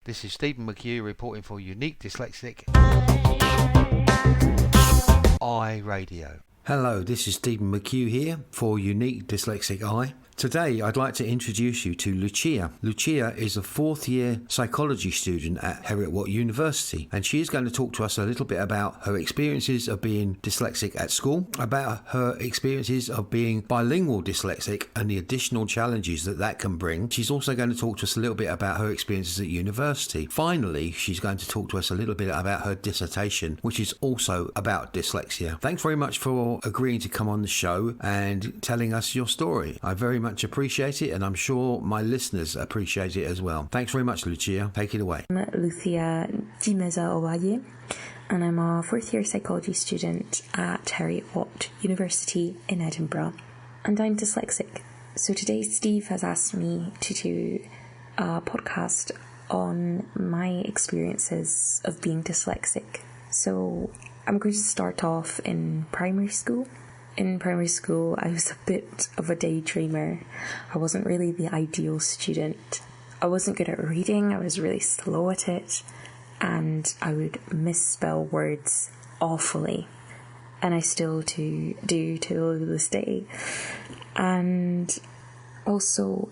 This is Stephen McHugh reporting for Unique Dyslexic Eye Radio. Hello, this is Stephen McHugh here for Unique Dyslexic Eye. Today I'd like to introduce you to Lucia. Lucia is a fourth year psychology student at Heriot-Watt University, and she is going to talk to us a little bit about her experiences of being dyslexic at school, about her experiences of being bilingual dyslexic and the additional challenges that can bring. She's also going to talk to us a little bit about her experiences at university. Finally, she's going to talk to us a little bit about her dissertation, which is also about dyslexia. Thanks very much for agreeing to come on the show and telling us your story. I very much appreciate it, and I'm sure my listeners appreciate it as well. Thanks very much, Lucia. Take it away. I'm Lucia Jimeza Owaye, and I'm a fourth year psychology student at Heriot-Watt University in Edinburgh, and I'm dyslexic. So today Steve has asked me to do a podcast on my experiences of being dyslexic. So I'm going to start off in primary school. In primary school, I was a bit of a daydreamer. I wasn't really the ideal student. I wasn't good at reading, I was really slow at it, and I would misspell words awfully. And I still do till this day. And also,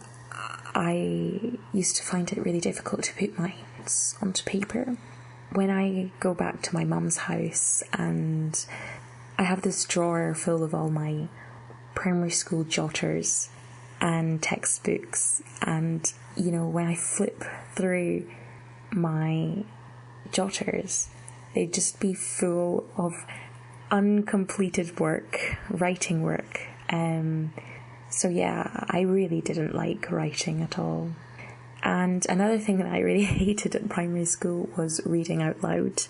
I used to find it really difficult to put my thoughts onto paper. When I go back to my mum's house and I have this drawer full of all my primary school jotters and textbooks, and when I flip through my jotters, they'd just be full of uncompleted work, writing work. So yeah, I really didn't like writing at all. And another thing that I really hated at primary school was reading out loud.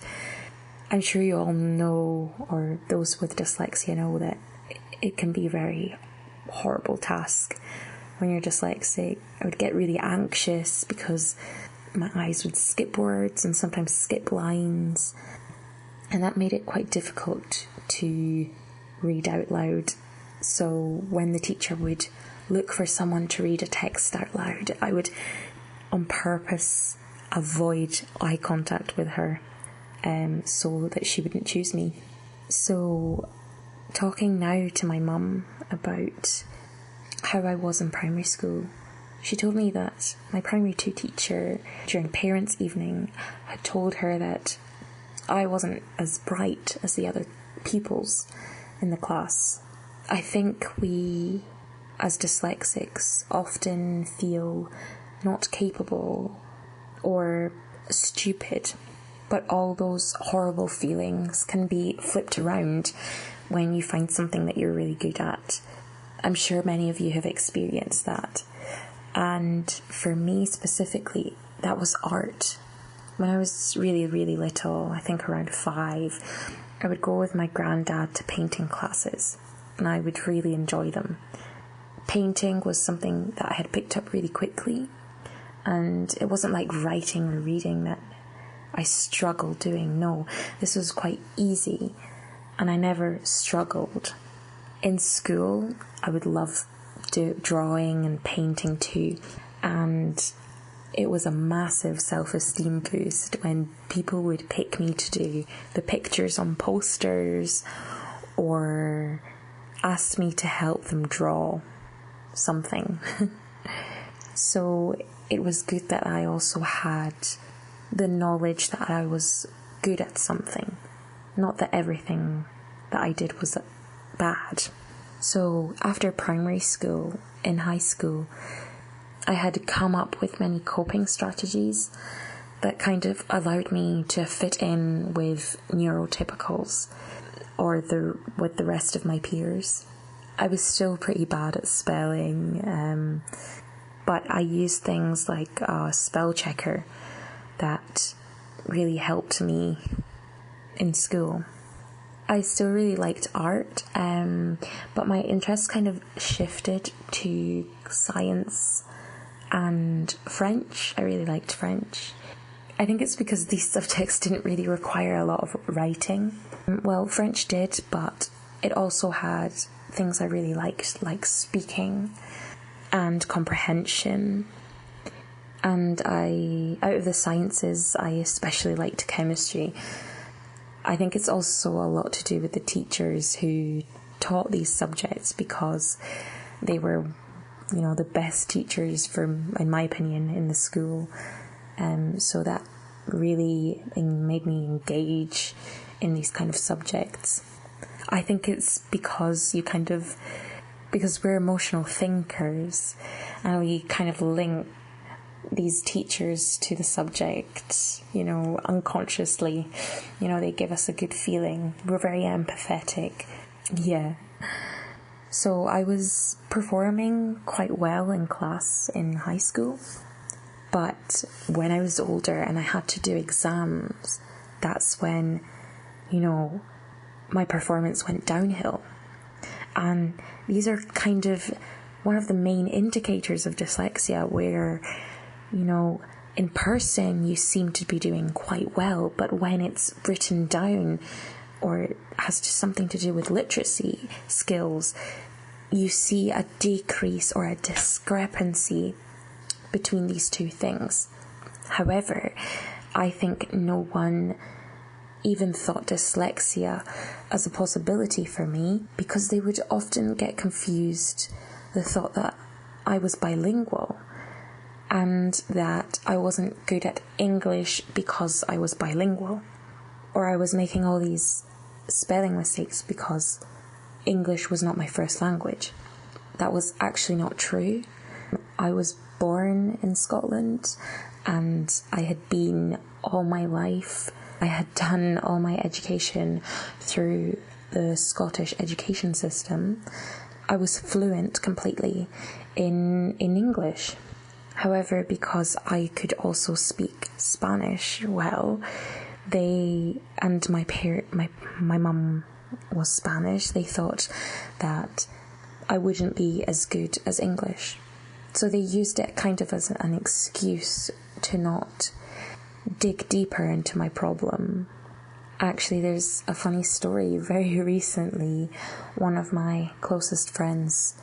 I'm sure you all know, or those with dyslexia know, that it can be a very horrible task when you're dyslexic. I would get really anxious because my eyes would skip words and sometimes skip lines, and that made it quite difficult to read out loud. So when the teacher would look for someone to read a text out loud, I would on purpose avoid eye contact with her, so that she wouldn't choose me. So talking now to my mum about how I was in primary school, she told me that my primary 2 teacher during parents' evening had told her that I wasn't as bright as the other pupils in the class. I think we as dyslexics often feel not capable or stupid, but all those horrible feelings can be flipped around when you find something that you're really good at. I'm sure many of you have experienced that. And for me specifically, that was art. When I was really, really little, I think around 5, I would go with my granddad to painting classes, and I would really enjoy them. Painting was something that I had picked up really quickly, and it wasn't like writing or reading that I struggled doing. No, this was quite easy, and I never struggled. In school, I would love drawing and painting too, and it was a massive self-esteem boost when people would pick me to do the pictures on posters or ask me to help them draw something. So it was good that I also had the knowledge that I was good at something, not that everything that I did was bad. So after primary school, in high school, I had come up with many coping strategies that kind of allowed me to fit in with neurotypicals or with the rest of my peers. I was still pretty bad at spelling, but I used things like a spell checker that really helped me in school. I still really liked art, but my interest kind of shifted to science and French. I really liked French. I think it's because these subjects didn't really require a lot of writing. Well, French did, but it also had things I really liked, like speaking and comprehension And out of the sciences, I especially liked chemistry. I think it's also a lot to do with the teachers who taught these subjects, because they were, the best teachers in my opinion, in the school. So that really made me engage in these kind of subjects. I think it's because because we're emotional thinkers, and we kind of link these teachers to the subject, unconsciously. They give us a good feeling. We're very empathetic. Yeah. So I was performing quite well in class in high school, but when I was older and I had to do exams, that's when, my performance went downhill. And these are kind of one of the main indicators of dyslexia, where, in person you seem to be doing quite well, but when it's written down, or it has just something to do with literacy skills, you see a decrease or a discrepancy between these two things. However, I think no one even thought dyslexia as a possibility for me, because they would often get confused the thought that I was bilingual, and that I wasn't good at English because I was bilingual, or I was making all these spelling mistakes because English was not my first language. That was actually not true. I was born in Scotland, and I had been all my life. I had done all my education through the Scottish education system. I was fluent completely in English. However, because I could also speak Spanish well, and my mum was Spanish, they thought that I wouldn't be as good as English. So they used it kind of as an excuse to not dig deeper into my problem. Actually, there's a funny story. Very recently, one of my closest friends,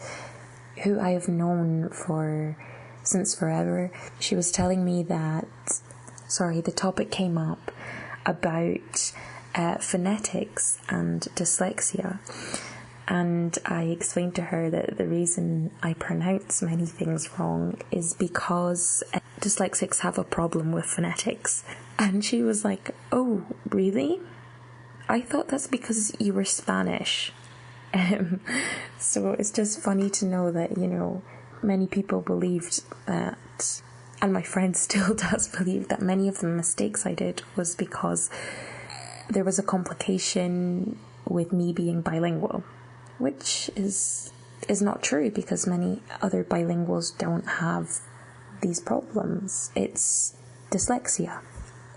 who I have known since forever, she was telling me that, the topic came up about phonetics and dyslexia. And I explained to her that the reason I pronounce many things wrong is because dyslexics have a problem with phonetics. And she was like, "Oh, really? I thought that's because you were Spanish." So it's just funny to know that, many people believed that, and my friend still does believe that many of the mistakes I did was because there was a complication with me being bilingual, which is not true, because many other bilinguals don't have these problems. It's dyslexia.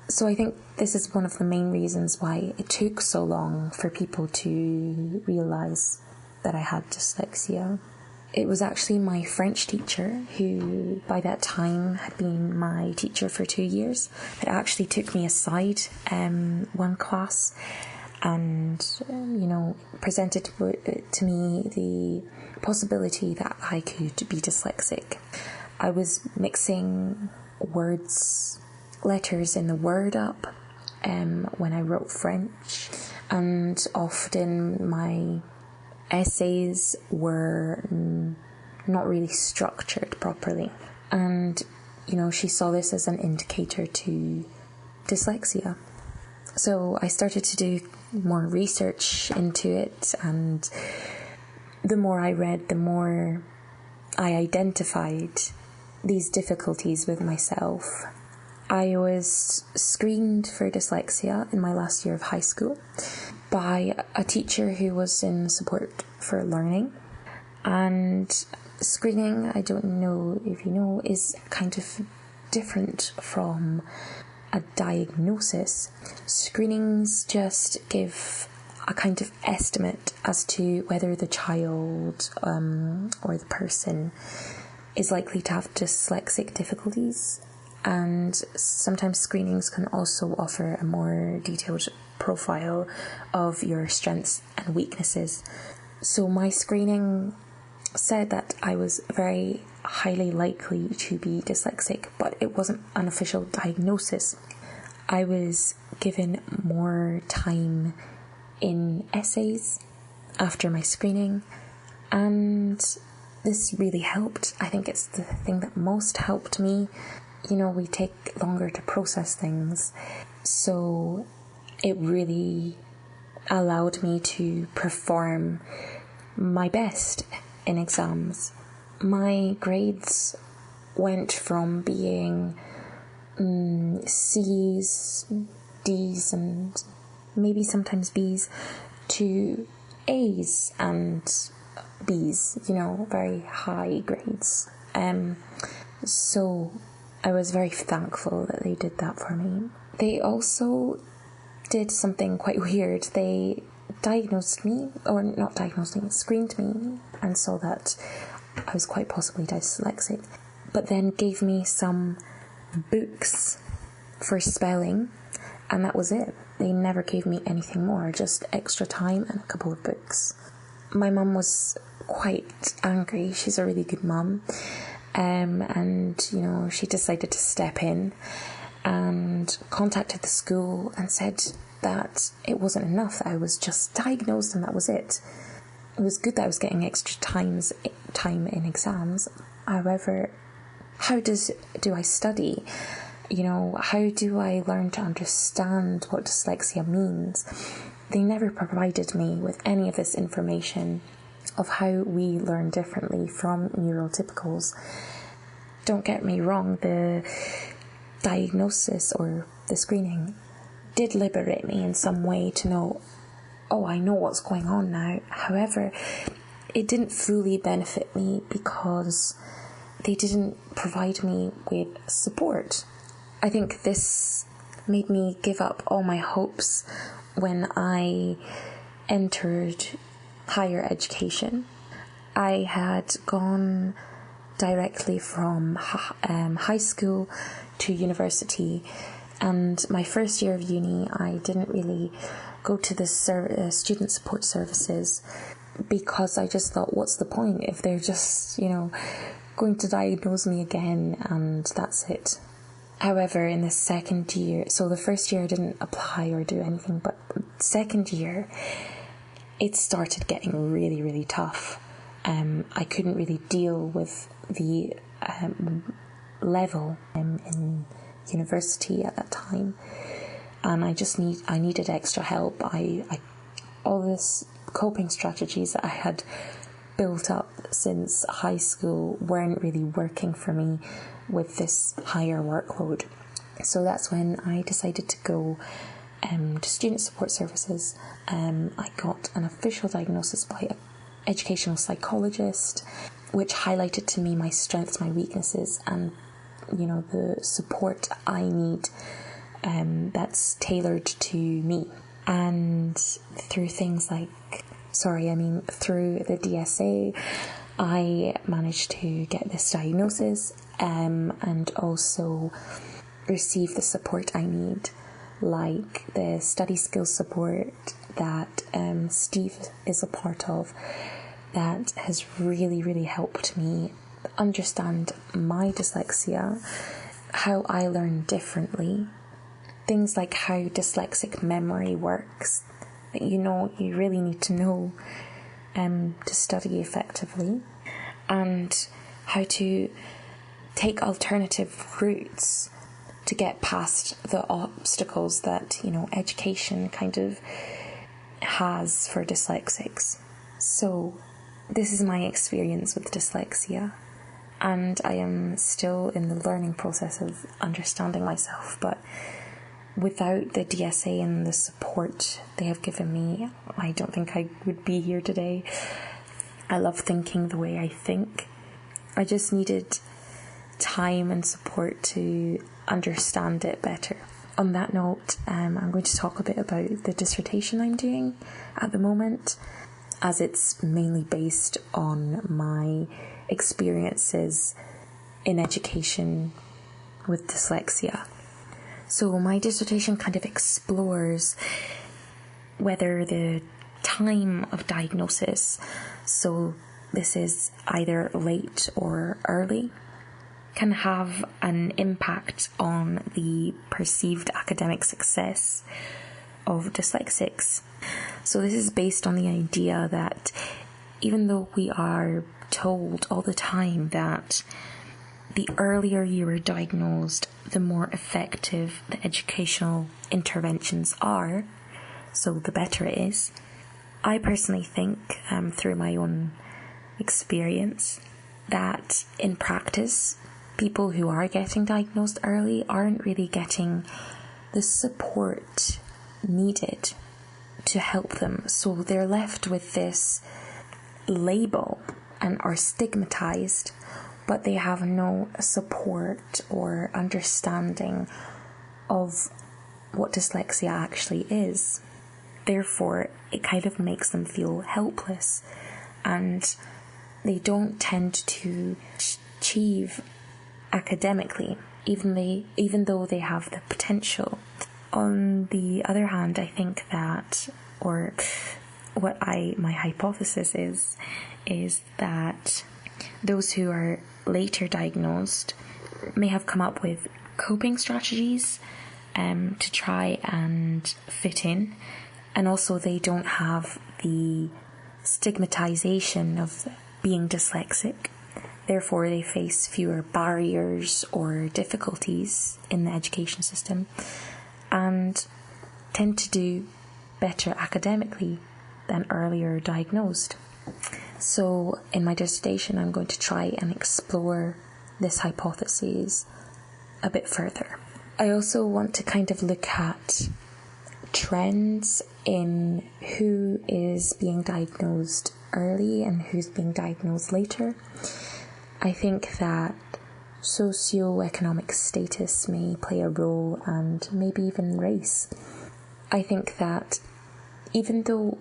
So I think this is one of the main reasons why it took so long for people to realise that I had dyslexia. It was actually my French teacher, who by that time had been my teacher for 2 years, that actually took me aside one class and, presented to me the possibility that I could be dyslexic. I was mixing letters in the word up when I wrote French, and often my essays were not really structured properly. And, she saw this as an indicator to dyslexia. So I started to do more research into it, and the more I read, the more I identified these difficulties with myself. I was screened for dyslexia in my last year of high school by a teacher who was in support for learning. And screening, I don't know if you know, is kind of different from a diagnosis. Screenings just give a kind of estimate as to whether the child or the person is likely to have dyslexic difficulties. And sometimes screenings can also offer a more detailed profile of your strengths and weaknesses. So my screening said that I was very highly likely to be dyslexic, but it wasn't an official diagnosis. I was given more time in essays after my screening, and this really helped. I think it's the thing that most helped me. We take longer to process things, so it really allowed me to perform my best in exams. My grades went from being C's, D's, and maybe sometimes B's to A's and B's, very high grades. So I was very thankful that they did that for me. They also did something quite weird. They screened me and saw that I was quite possibly dyslexic, but then gave me some books for spelling, and that was it. They never gave me anything more, just extra time and a couple of books. My mum was quite angry. She's a really good mum, and she decided to step in and contacted the school and said that it wasn't enough, that I was just diagnosed and that was it. It was good that I was getting extra time in exams. However, how do I study? How do I learn to understand what dyslexia means? They never provided me with any of this information of how we learn differently from neurotypicals. Don't get me wrong, the diagnosis or the screening did liberate me in some way to know, I know what's going on now. However, it didn't fully benefit me because they didn't provide me with support. I think this made me give up all my hopes when I entered higher education. I had gone directly from high school to university, and my first year of uni I didn't really go to the student support services because I just thought, what's the point if they're just going to diagnose me again and that's it. However, in the second year, so the first year I didn't apply or do anything, but second year it started getting really, really tough. I couldn't really deal with the level in university at that time, and I needed extra help. All this coping strategies that I had built up since high school weren't really working for me with this higher workload. So that's when I decided to go to student support services. I got an official diagnosis by an educational psychologist, which highlighted to me my strengths, my weaknesses, and the support I need that's tailored to me. And through things through the DSA, I managed to get this diagnosis and also receive the support I need, like the study skills support that Steve is a part of, that has really, really helped me understand my dyslexia, how I learn differently, things like how dyslexic memory works, that you really need to know to study effectively, and how to take alternative routes to get past the obstacles that education kind of has for dyslexics. So this is my experience with dyslexia, and I am still in the learning process of understanding myself, but without the DSA and the support they have given me, I don't think I would be here today. I love thinking the way I think. I just needed time and support to understand it better. On that note, I'm going to talk a bit about the dissertation I'm doing at the moment, as it's mainly based on my experiences in education with dyslexia. So my dissertation kind of explores whether the time of diagnosis, so this is either late or early, can have an impact on the perceived academic success of dyslexics. So this is based on the idea that even though we are told all the time that the earlier you are diagnosed, the more effective the educational interventions are, so the better it is, I personally think, through my own experience, that in practice, people who are getting diagnosed early aren't really getting the support needed to help them. So they're left with this label and are stigmatized, but they have no support or understanding of what dyslexia actually is. Therefore, it kind of makes them feel helpless, and they don't tend to achieve academically, even though they have the potential. On the other hand, I think that, or what my hypothesis is that those who are later diagnosed may have come up with coping strategies to try and fit in, and also they don't have the stigmatization of being dyslexic. Therefore, they face fewer barriers or difficulties in the education system and tend to do better academically than earlier diagnosed. So in my dissertation, I'm going to try and explore this hypothesis a bit further. I also want to kind of look at trends in who is being diagnosed early and who's being diagnosed later. I think that socioeconomic status may play a role, and maybe even race. I think that even though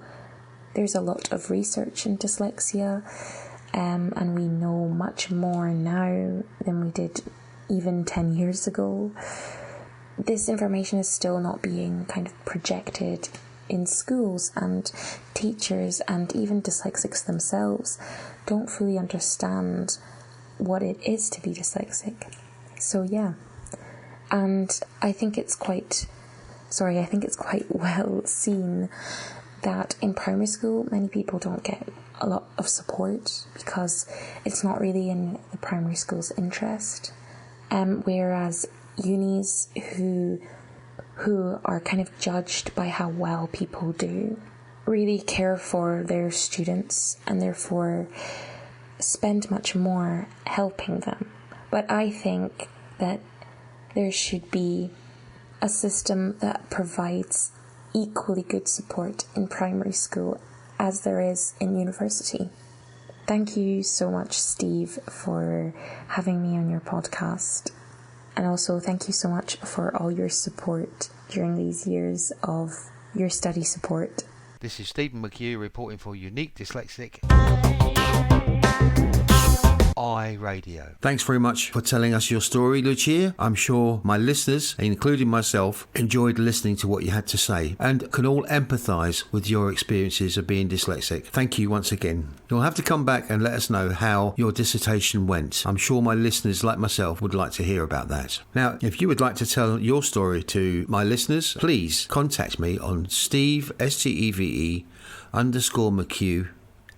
there's a lot of research in dyslexia, and we know much more now than we did even 10 years ago, this information is still not being kind of projected in schools, and teachers and even dyslexics themselves don't fully understand what it is to be dyslexic. So yeah, and I think it's quite well seen that in primary school many people don't get a lot of support because it's not really in the primary school's interest, whereas unis who are kind of judged by how well people do really care for their students and therefore spend much more helping them. But I think that there should be a system that provides equally good support in primary school as there is in university. Thank you so much, Steve, for having me on your podcast. And also thank you so much for all your support during these years of your study support. This is Stephen McHugh reporting for Unique Dyslexic Eye Radio. Thanks very much for telling us your story, Lucia. I'm sure my listeners, including myself, enjoyed listening to what you had to say and can all empathise with your experiences of being dyslexic. Thank you once again. You'll have to come back and let us know how your dissertation went. I'm sure my listeners, like myself, would like to hear about that. Now, if you would like to tell your story to my listeners, please contact me on Steve, STEVE _McHugh,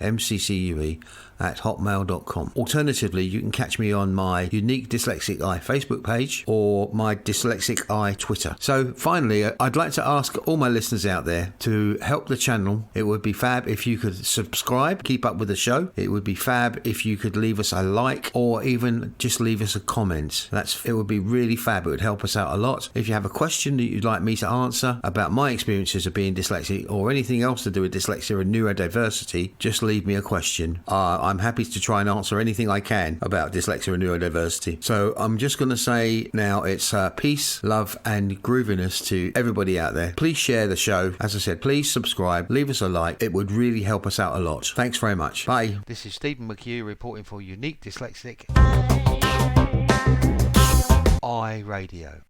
MCCUE, at hotmail.com. Alternatively, you can catch me on my Unique Dyslexic Eye Facebook page or my Dyslexic Eye Twitter. So finally, I'd like to ask all my listeners out there to help the channel. It would be fab if you could subscribe, keep up with the show. It would be fab if you could leave us a like or even just leave us a comment. It would be really fab. It would help us out a lot. If you have a question that you'd like me to answer about my experiences of being dyslexic or anything else to do with dyslexia and neurodiversity, just leave me a question. I'm happy to try and answer anything I can about dyslexia and neurodiversity. So I'm just going to say now it's peace, love and grooviness to everybody out there. Please share the show. As I said, please subscribe, leave us a like. It would really help us out a lot. Thanks very much. Bye. This is Stephen McHugh reporting for Unique Dyslexic Eye Radio.